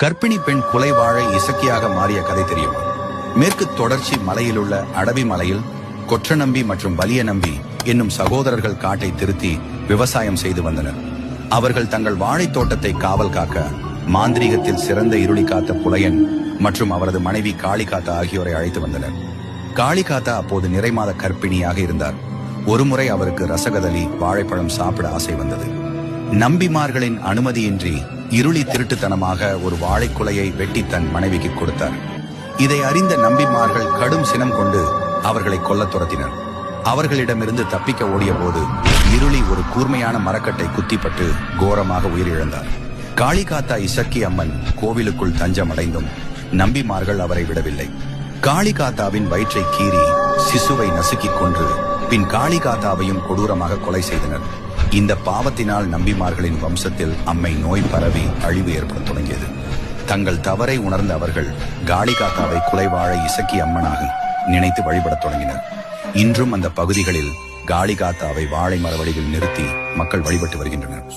கர்ப்பிணி பெண் குலை வாழை இசக்கியாக மாறிய கதை தெரியுமா? மேற்கு தொடர்ச்சி மலையிலுள்ள அடவி மலையில் கொற்றநம்பி மற்றும் வலிய நம்பி என்னும் சகோதரர்கள் காட்டை திருத்தி விவசாயம் செய்து வந்தனர். அவர்கள் தங்கள் வாழைத் தோட்டத்தை காவல் காக்க மாந்திரீகத்தில் சிறந்த இருளி காத்த புலையன் மற்றும் அவரது மனைவி காளிகாத்தா ஆகியோரை அழைத்து வந்தனர். காளிகாத்தா அப்போது நிறைமாத கர்ப்பிணியாக இருந்தார். ஒருமுறை அவருக்கு ரசகதலி வாழைப்பழம் சாப்பிட ஆசை வந்தது. நம்பிமார்களின் அனுமதியின்றி இருளி திருட்டுத்தனமாக ஒரு வாழைக்குலையை வெட்டி தன் மனைவிக்கு கொடுத்தார். இதை அறிந்த நம்பிமார்கள் கடும் சினம் கொண்டு அவர்களை கொல்லத் துரத்தினர். அவர்களிடமிருந்து தப்பிக்க ஓடிய போது இருளி ஒரு கூர்மையான மரக்கட்டை குத்திப்பட்டு கோரமாக உயிரிழந்தார். காளிகாத்தா இசக்கி அம்மன் கோவிலுக்குள் தஞ்சமடைந்தும் நம்பிமார்கள் அவரை விடவில்லை. காளிகாத்தாவின் வயிற்றை கீறி சிசுவை நசுக்கிக் கொன்று பின் காளிகாத்தாவையும் கொடூரமாக கொலை செய்தனர். இந்த பாவத்தினால் நம்பிமார்களின் வம்சத்தில் அம்மை நோய் பரவி அழிவு ஏற்படத் தொடங்கியது. தங்கள் தவறை உணர்ந்த அவர்கள் காளிகாத்தாவை குலைவாழை இசக்கி அம்மனாக நினைத்து வழிபடத் தொடங்கினர். இன்றும் அந்த பகுதிகளில் காளிகாத்தாவை வாழை மரவழியில் நிறுத்தி மக்கள் வழிபட்டு வருகின்றனர்.